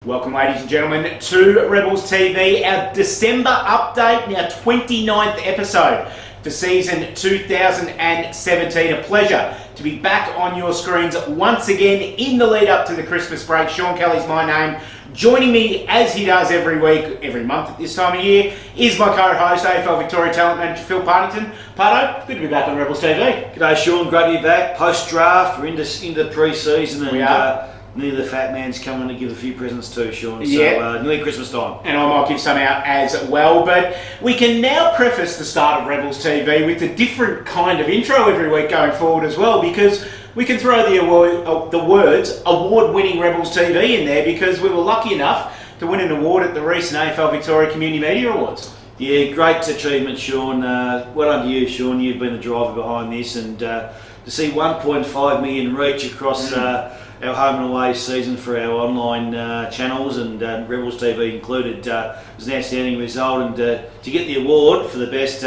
Welcome, ladies and gentlemen, to Rebels TV, our December update, our 29th episode for season 2017. A pleasure to be back on your screens once again in the lead up to the Christmas break. Sean Kelly's my name. Joining me, as he does every week, every month at this time of year, is my co-host, AFL Victoria Talent Manager Phil Partington. Parto, good to be back on Rebels TV. G'day Sean, great to be back. Post-draft, we're into pre-season and nearly the fat man's coming to give a few presents too, Sean. So nearly Christmas time. And I might give some out as well, but we can now preface the start of Rebels TV with a different kind of intro every week going forward as well, because we can throw the words award-winning Rebels TV in there because we were lucky enough to win an award at the recent AFL Victoria Community Media Awards. Yeah, great achievement, Sean. Well done to you, Sean. You've been the driver behind this, and to see 1.5 million reach across our home and away season for our online channels and Rebels TV included was an outstanding result, and to get the award for the best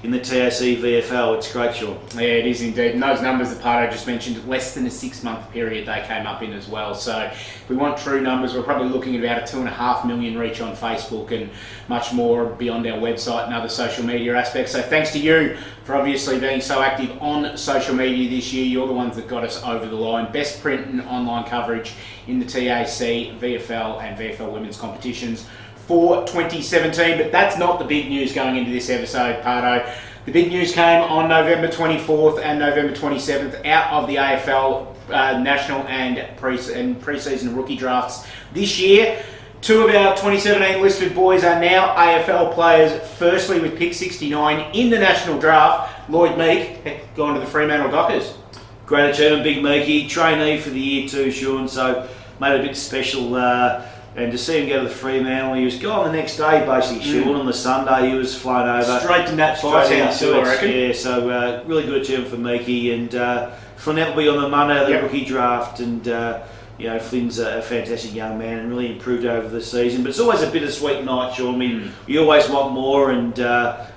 in the TAC VFL, it's great, Sean. Yeah, it is indeed. And those numbers that Parto just mentioned, less than a 6-month period they came up in as well. So if we want true numbers, we're probably looking at about a 2.5 million reach on Facebook and much more beyond our website and other social media aspects. So thanks to you for obviously being so active on social media this year. You're the ones that got us over the line. Best print and online coverage in the TAC, VFL and VFL women's competitions for 2017, but that's not the big news going into this episode, Parto. The big news came on November 24th and November 27th out of the AFL national and pre-season rookie drafts this year. 2 of our 2017 listed boys are now AFL players, firstly with pick 69 in the national draft. Lloyd Meek, gone to the Fremantle Dockers. Great achievement, Big Meekie. Trainee for the year too, Sean, so made it a bit special. And to see him go to the Fremantle, he was gone the next day, basically, Sean. On the Sunday, he was flown over. Straight to Nat 5 too, I reckon. Yeah, so really good achievement for Meekie. And Flynn Appleby on the Monday, the rookie draft. And, Flynn's a fantastic young man and really improved over the season. But it's always a bittersweet night, Sean. I mean, you always want more, and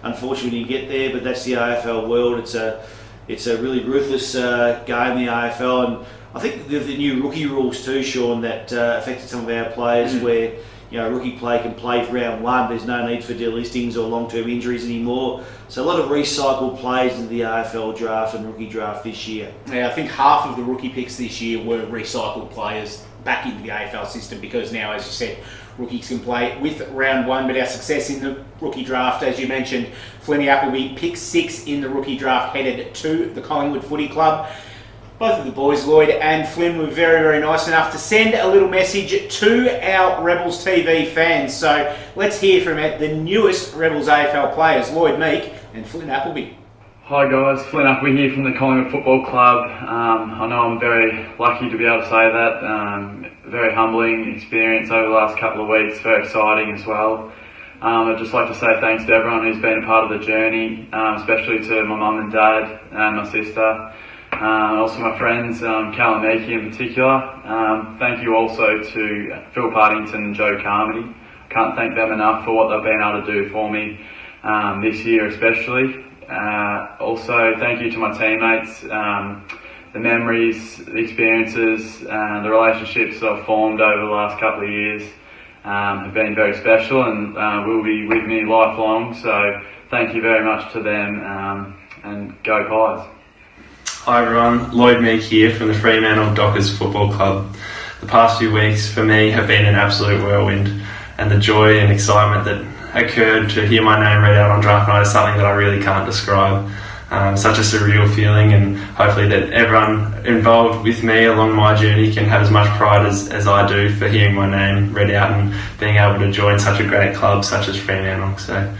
unfortunately you get there, but that's the AFL world. It's a really ruthless game, the AFL. And I think the new rookie rules too, Sean, that affected some of our players where, rookie play can play for round 1. There's no need for delistings or long-term injuries anymore. So a lot of recycled players into the AFL draft and rookie draft this year. Yeah, I think half of the rookie picks this year were recycled players back into the AFL system because now, as you said, rookies can play with round 1, but our success in the rookie draft, as you mentioned, Flynn Appleby, pick 6 in the rookie draft, headed to the Collingwood Footy Club. Both of the boys, Lloyd and Flynn, were very, very nice enough to send a little message to our Rebels TV fans. So let's hear from the newest Rebels AFL players, Lloyd Meek and Flynn Appleby. Hi guys, Flynn Appleby here from the Collingwood Football Club. I know I'm very lucky to be able to say that. Very humbling experience over the last couple of weeks, very exciting as well. I'd just like to say thanks to everyone who's been a part of the journey, especially to my mum and dad and my sister. Also my friends, Cal and Meek in particular. Thank you also to Phil Partington and Joe Carmody. Can't thank them enough for what they've been able to do for me this year especially. Also thank you to my teammates. The memories, the experiences, the relationships that I've formed over the last couple of years have been very special and will be with me lifelong. So thank you very much to them and go Pies. Hi everyone, Lloyd Meek here from the Fremantle Dockers Football Club. The past few weeks for me have been an absolute whirlwind, and the joy and excitement that occurred to hear my name read out on draft night is something that I really can't describe. Such a surreal feeling, and hopefully that everyone involved with me along my journey can have as much pride as I do for hearing my name read out and being able to join such a great club such as Fremantle. So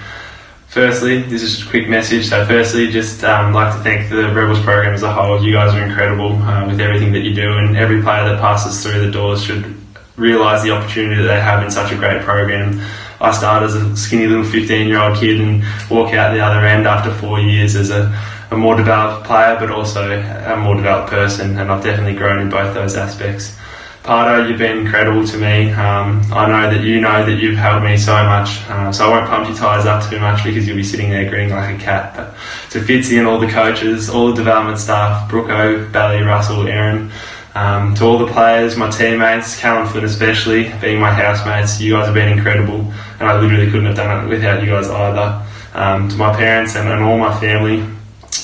firstly, this is just a quick message. So firstly, just like to thank the Rebels program as a whole. You guys are incredible with everything that you do, and every player that passes through the doors should realise the opportunity that they have in such a great program. I started as a skinny little 15-year-old kid and walk out the other end after 4 years as a more developed player, but also a more developed person, and I've definitely grown in both those aspects. Parto, you've been incredible to me. I know that you've helped me so much, so I won't pump your tyres up too much because you'll be sitting there grinning like a cat. But to Fitzy and all the coaches, all the development staff, Brooke, Bally, Russell, Aaron, To all the players, my teammates, Cal and Flynn especially, being my housemates, you guys have been incredible, and I literally couldn't have done it without you guys either. To my parents and all my family,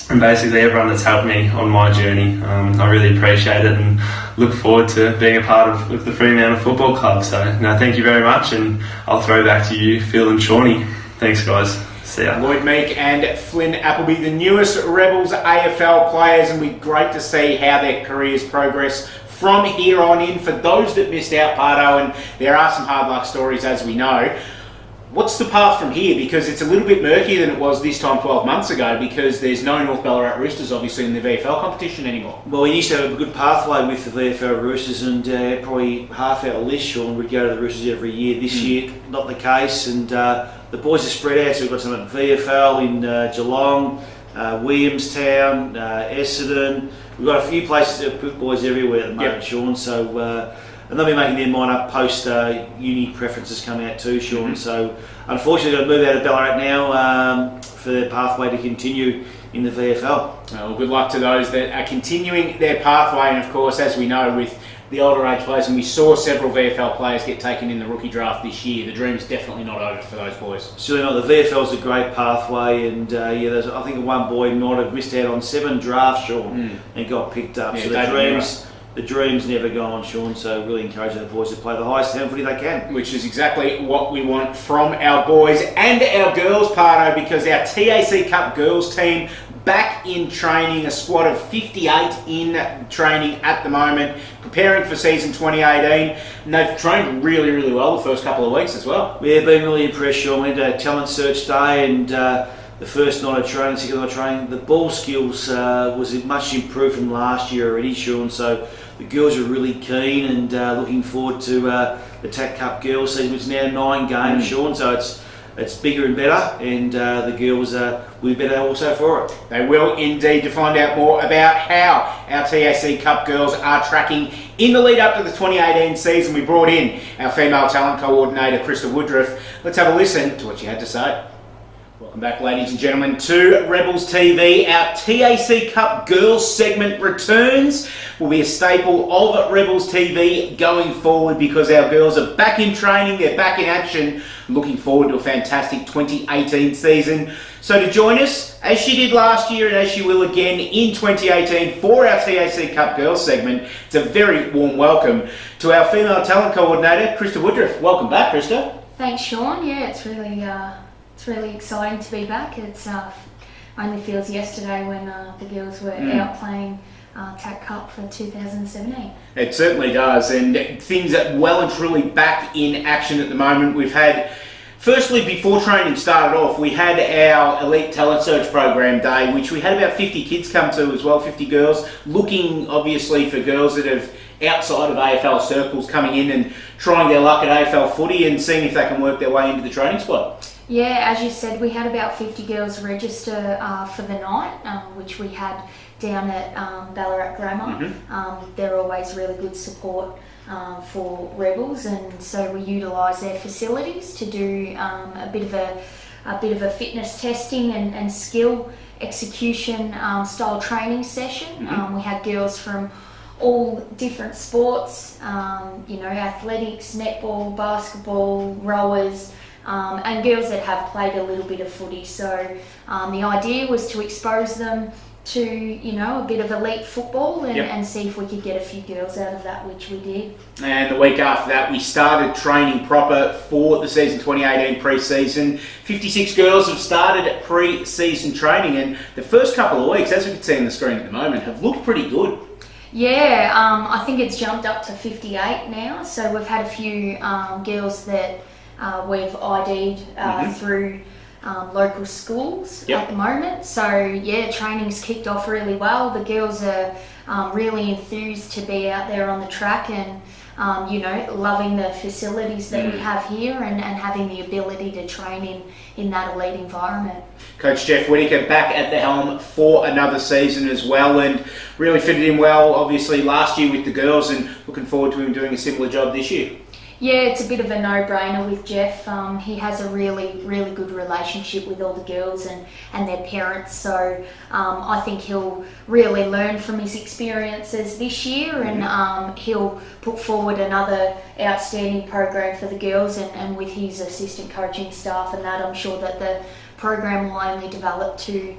and basically everyone that's helped me on my journey, I really appreciate it and look forward to being a part of the Fremantle Football Club. So, thank you very much, and I'll throw back to you, Phil and Shawnee. Thanks, guys. See ya. Lloyd, Meek and Flynn Appleby, the newest Rebels AFL players, and it'll be great to see how their careers progress from here on in. For those that missed out, Parto, and there are some hard luck stories as we know, what's the path from here? Because it's a little bit murkier than it was this time 12 months ago, because there's no North Ballarat Roosters obviously in the VFL competition anymore. Well, we used to have a good pathway with the VFL Roosters, and probably half our list, Sean, would go to the Roosters every year. This year, not the case, and the boys are spread out, so we've got some at VFL in Geelong, Williamstown, Essendon. We've got a few places that put boys everywhere at the moment, Sean, so... and they'll be making their mind up post uni preferences come out too, Sean. So unfortunately, they've got to move out of Ballarat now for their pathway to continue in the VFL. Well, good luck to those that are continuing their pathway, and of course, as we know, with the older age players, and we saw several VFL players get taken in the rookie draft this year, the dream's definitely not over for those boys. Certainly not. The VFL's a great pathway, and there's, I think one boy might have missed out on 7 drafts, Sean, and got picked up. So the dream's never gone, Sean, so really encourage the boys to play the highest level footy they can. Which is exactly what we want from our boys and our girls, Parto, because our TAC Cup girls team back in training, a squad of 58 in training at the moment, preparing for season 2018, and they've trained really, really well the first couple of weeks as well. We've been really impressed, Sean. We had a talent search day, and the first night of training, second night of training, the ball skills was much improved from last year already, Sean, so the girls are really keen and looking forward to the TAC Cup girls season, which is now 9 games, Sean, so it's bigger and better, and the girls will be better also for it. They will indeed. To find out more about how our TAC Cup girls are tracking in the lead up to the 2018 season, we brought in our female talent coordinator, Krista Woodroffe. Let's have a listen to what she had to say. Welcome back, ladies and gentlemen, to Rebels TV. Our TAC Cup Girls segment returns. Will be a staple of Rebels TV going forward, because our girls are back in training, they're back in action. Looking forward to a fantastic 2018 season. So to join us, as she did last year and as she will again in 2018 for our TAC Cup Girls segment, it's a very warm welcome to our female talent coordinator, Krista Woodroffe. Welcome back, Krista. Thanks, Sean. Yeah, it's really exciting to be back. It's only feels yesterday when the girls were out playing TAC Cup for 2017. It certainly does, and things are well and truly back in action at the moment. We've had, firstly, before training started off, we had our Elite Talent Search Program Day, which we had about 50 kids come to as well, 50 girls, looking obviously for girls that have outside of AFL circles coming in and trying their luck at AFL footy and seeing if they can work their way into the training squad. Yeah, as you said, we had about 50 girls register for the night, which we had down at Ballarat Grammar. They're always really good support for Rebels, and so we utilise their facilities to do a bit of a fitness testing and skill execution style training session. We had girls from all different sports, athletics, netball, basketball, rowers, and girls that have played a little bit of footy. So the idea was to expose them to, a bit of elite football and see if we could get a few girls out of that, which we did. And the week after that, we started training proper for the season 2018 pre-season. 56 girls have started pre-season training, and the first couple of weeks, as we can see on the screen at the moment, have looked pretty good. Yeah, I think it's jumped up to 58 now. So we've had a few girls that we've ID'd through local schools at the moment. So yeah, training's kicked off really well. The girls are really enthused to be out there on the track and loving the facilities that we have here and having the ability to train in that elite environment. Coach Jeff Whittaker back at the helm for another season as well, and really fitted in well obviously last year with the girls, and looking forward to him doing a similar job this year. Yeah, it's a bit of a no-brainer with Jeff. He has a really, really good relationship with all the girls and their parents, so I think he'll really learn from his experiences this year, and he'll put forward another outstanding program for the girls, and with his assistant coaching staff and that, I'm sure that the program will only develop to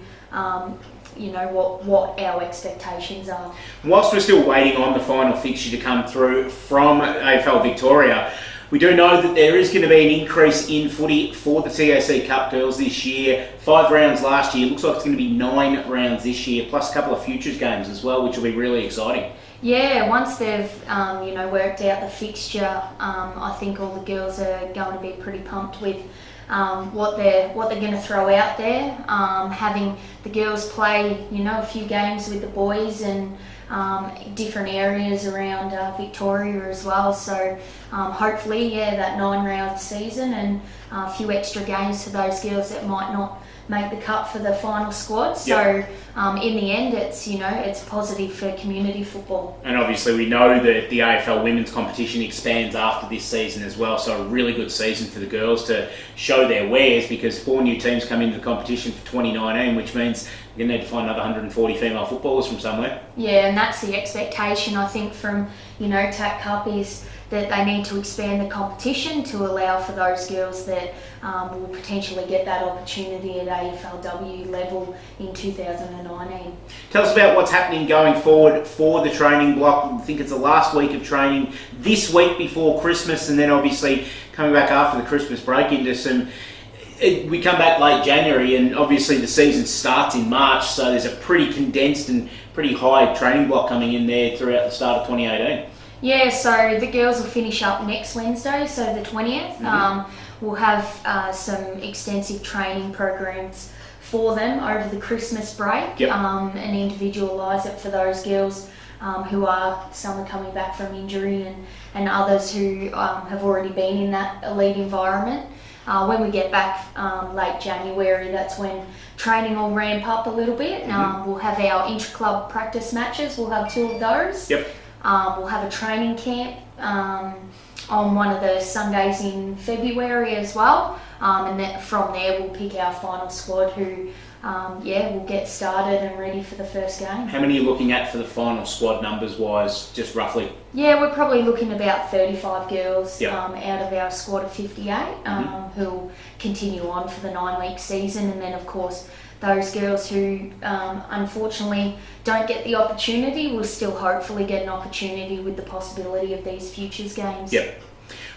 what our expectations are. Whilst we're still waiting on the final fixture to come through from AFL Victoria, we do know that there is going to be an increase in footy for the TAC Cup girls this year. 5 rounds last year, looks like it's going to be 9 rounds this year, plus a couple of futures games as well, which will be really exciting. Yeah, once they've worked out the fixture, I think all the girls are going to be pretty pumped with what they're going to throw out there. Having the girls play, a few games with the boys and different areas around Victoria as well. So hopefully, that 9-round season and a few extra games for those girls that might not make the cut for the final squad. So in the end, it's positive for community football. And obviously we know that the AFL women's competition expands after this season as well, so a really good season for the girls to show their wares, because 4 new teams come into the competition for 2019, which means you're going to need to find another 140 female footballers from somewhere. Yeah, and that's the expectation, I think, from TAC Cup, is that they need to expand the competition to allow for those girls that will potentially get that opportunity at AFLW level in 2019. Tell us about what's happening going forward for the training block. I think it's the last week of training this week before Christmas, and then obviously coming back after the Christmas break into some... We come back late January, and obviously the season starts in March, so there's a pretty condensed and pretty high training block coming in there throughout the start of 2018. Yeah, so the girls will finish up next Wednesday, so the 20th. We'll have some extensive training programs for them over the Christmas break, and individualise it for those girls who some are coming back from injury and others who have already been in that elite environment. When we get back late January, that's when training will ramp up a little bit. We'll have our intra-club practice matches, we'll have 2 of those. We'll have a training camp on one of the Sundays in February as well, and then from there we'll pick our final squad who will get started and ready for the first game. How many are you looking at for the final squad numbers wise, just roughly? Yeah, we're probably looking about 35 girls out of our squad of 58 who'll continue on for the 9-week season, and then of course those girls who unfortunately don't get the opportunity will still hopefully get an opportunity with the possibility of these futures games.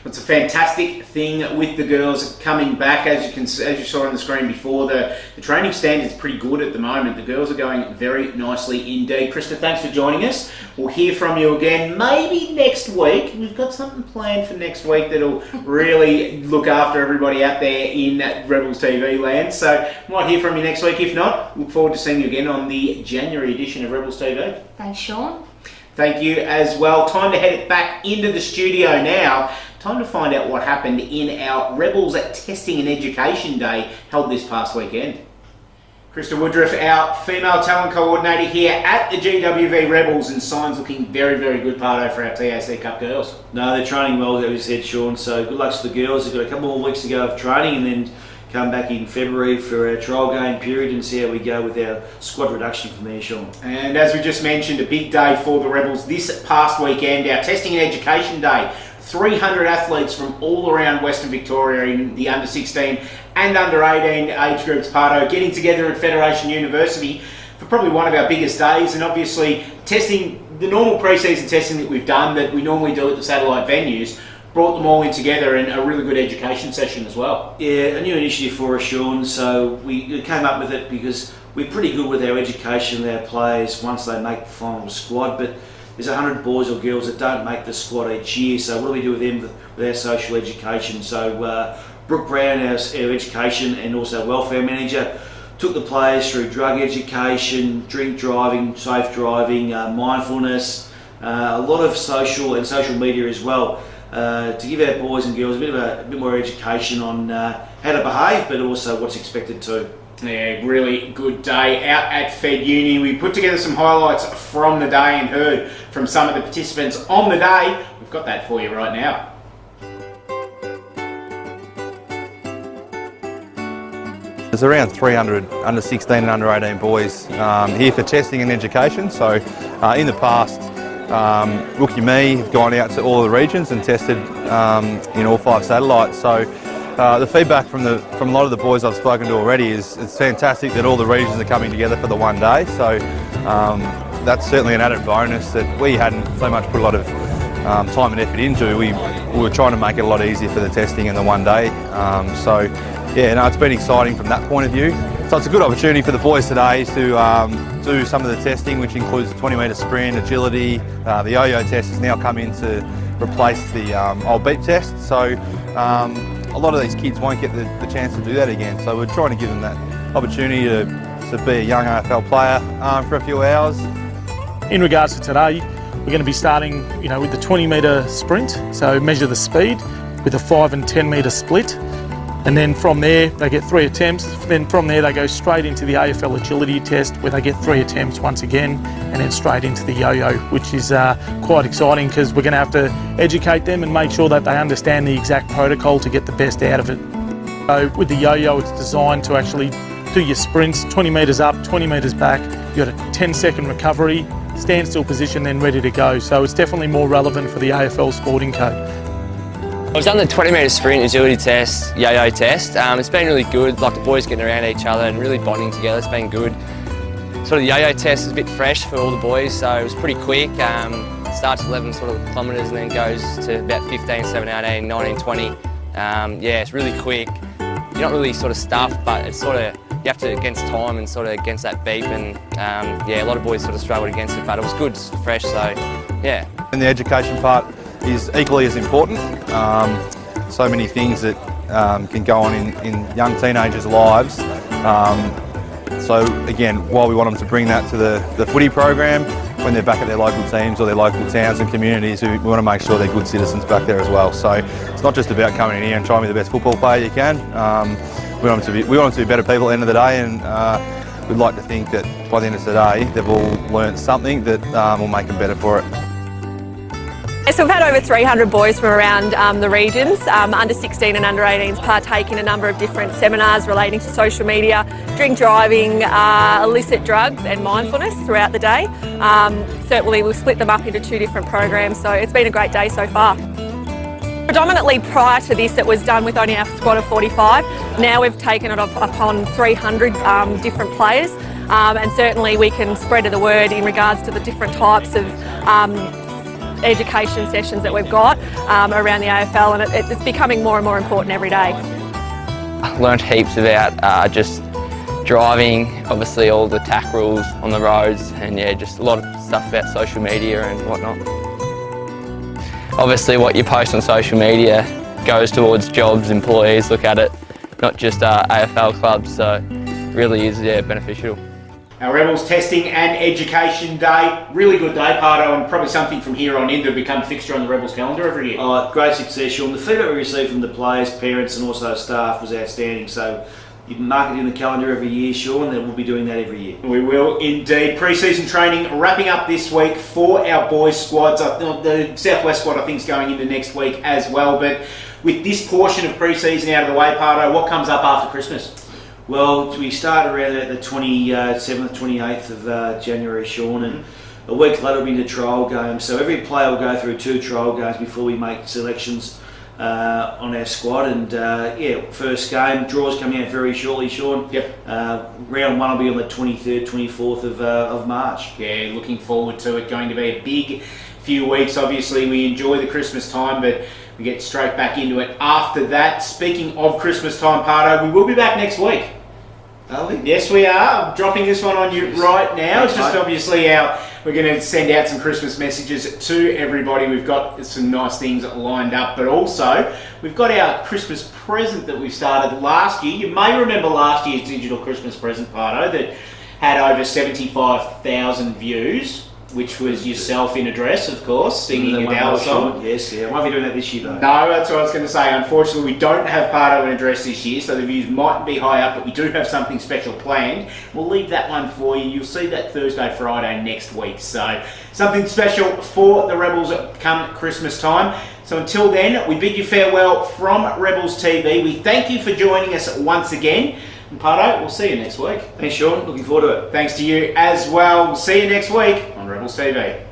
It's a fantastic thing with the girls coming back. As you saw on the screen before, the training standard's pretty good at the moment. The girls are going very nicely indeed. Krista, thanks for joining us. We'll hear from you again maybe next week. We've got something planned for next week that'll really look after everybody out there in Rebels TV land. So we might hear from you next week. If not, look forward to seeing you again on the January edition of Rebels TV. Thanks, Shaun. Thank you as well. Time to head it back into the studio now. Time to find out what happened in our Rebels Testing and Education Day held this past weekend. Krista Woodroffe, our female talent coordinator here at the GWV Rebels, and signs looking very, very good, Parto, for our TAC Cup girls. No, they're training well, as you said, Shaun, so good luck to the girls. They've got a couple more weeks to go of training and then come back in February for our trial game period and see how we go with our squad reduction from there, Shaun. And as we just mentioned, a big day for the Rebels this past weekend, our Testing and Education Day. 300 athletes from all around Western Victoria in the under 16 and under 18 age groups, Parto, getting together at Federation University for probably one of our biggest days, and obviously testing the normal pre-season testing that we've done that we normally do at the satellite venues, brought them all in together in a really good education session as well. Yeah, a new initiative for us, Shaun, so we came up with it because we're pretty good with our education of our players once they make the final squad, but there's 100 boys or girls that don't make the squad each year, so what do we do with them with our social education? So Brooke Brown, our education and also welfare manager, took the players through drug education, drink driving, safe driving, mindfulness, a lot of social and social media as well, to give our boys and girls a bit more education on how to behave, but also what's expected too. Yeah, really good day out at Fed Uni. We put together some highlights from the day and heard from some of the participants on the day. We've got that for you right now. There's around 300 under 16 and under 18 boys here for testing and education. So in the past, Rookie Me have gone out to all the regions and tested in all 5 satellites. So the feedback from a lot of the boys I've spoken to already is it's fantastic that all the regions are coming together for the one day. So that's certainly an added bonus that we hadn't so much put a lot of time and effort into. We were trying to make it a lot easier for the testing in the one day. So yeah, no, it's been exciting from that point of view. So it's a good opportunity for the boys today to do some of the testing, which includes the 20-metre sprint, agility. The yo-yo test has now come in to replace the old beep test. So a lot of these kids won't get the chance to do that again. So we're trying to give them that opportunity to be a young AFL player for a few hours. In regards to today, we're going to be starting, with the 20-metre sprint. So measure the speed with a 5 and 10-metre split. And then from there, they get 3 attempts. Then from there, they go straight into the AFL agility test where they get 3 attempts once again, and then straight into the yo-yo, which is quite exciting because we're going to have to educate them and make sure that they understand the exact protocol to get the best out of it. So with the yo-yo, it's designed to actually do your sprints, 20 metres up, 20 metres back. You've got a 10-second recovery, standstill position, then ready to go. So it's definitely more relevant for the AFL sporting code. I've done the 20-metre sprint, agility test, yo-yo test. It's been really good, like the boys getting around each other and really bonding together. It's been good. Sort of the yo-yo test is a bit fresh for all the boys, so it was pretty quick. Starts 11 sort of kilometres and then goes to about 15, 17, 18, 19, 20. Yeah, it's really quick. You're not really sort of stuffed, but it's sort of, you have to against time and sort of against that beep, and yeah, a lot of boys sort of struggled against it, but it was good, fresh, so yeah. And the education part is equally as important. So many things that can go on in young teenagers' lives. So again, while we want them to bring that to the footy program, when they're back at their local teams or their local towns and communities, we want to make sure they're good citizens back there as well. So it's not just about coming in here and trying to be the best football player you can. We want them to be better people at the end of the day, and we'd like to think that by the end of the day, they've all learnt something that will make them better for it. So we've had over 300 boys from around the regions, under 16 and under 18s, partake in a number of different seminars relating to social media, drink driving, illicit drugs and mindfulness throughout the day. Certainly we've split them up into 2 different programs, so it's been a great day so far. Predominantly prior to this it was done with only our squad of 45. Now we've taken it upon 300 different players, and certainly we can spread the word in regards to the different types of education sessions that we've got around the AFL, and it's becoming more and more important every day. I learned heaps about just driving, obviously all the tack rules on the roads, and yeah, just a lot of stuff about social media and whatnot. Obviously what you post on social media goes towards jobs, employees look at it, not just AFL clubs, so it really is beneficial. Our Rebels Testing and Education Day, really good day, Parto, and probably something from here on in to become a fixture on the Rebels calendar every year. Great success, Sean. The feedback we received from the players, parents and also staff was outstanding, so you can mark it in the calendar every year, Sean, and we'll be doing that every year. We will indeed. Pre-season training wrapping up this week for our boys' squads. The Southwest squad I think is going into next week as well, but with this portion of pre-season out of the way, Parto, what comes up after Christmas? Well, we start around the 27th, 28th of January, Sean, and a week later we'll be into trial games. So every player will go through 2 trial games before we make selections on our squad. And yeah, first game, draws coming out very shortly, Sean. Yep. Round 1 will be on the 23rd, 24th of March. Yeah, looking forward to it. Going to be a big few weeks. Obviously, we enjoy the Christmas time, but we get straight back into it after that. Speaking of Christmas time, Parto, we will be back next week. Are we? Yes, we are. I'm dropping this one on you right now. It's just obviously we're going to send out some Christmas messages to everybody. We've got some nice things lined up, but also we've got our Christmas present that we started last year. You may remember last year's digital Christmas present, Parto, that had over 75,000 views, which was yourself in a dress, of course, singing Adele song. Yes, yeah. I won't be doing that this year, though. No, that's what I was going to say. Unfortunately, we don't have Parto in a dress this year, so the views might be high up, but we do have something special planned. We'll leave that one for you. You'll see that Thursday, Friday next week. So something special for the Rebels come Christmas time. So until then, we bid you farewell from Rebels TV. We thank you for joining us once again. And Parto, we'll see you next week. Thanks, Sean. Looking forward to it. Thanks to you as well. See you next week on Rebels TV.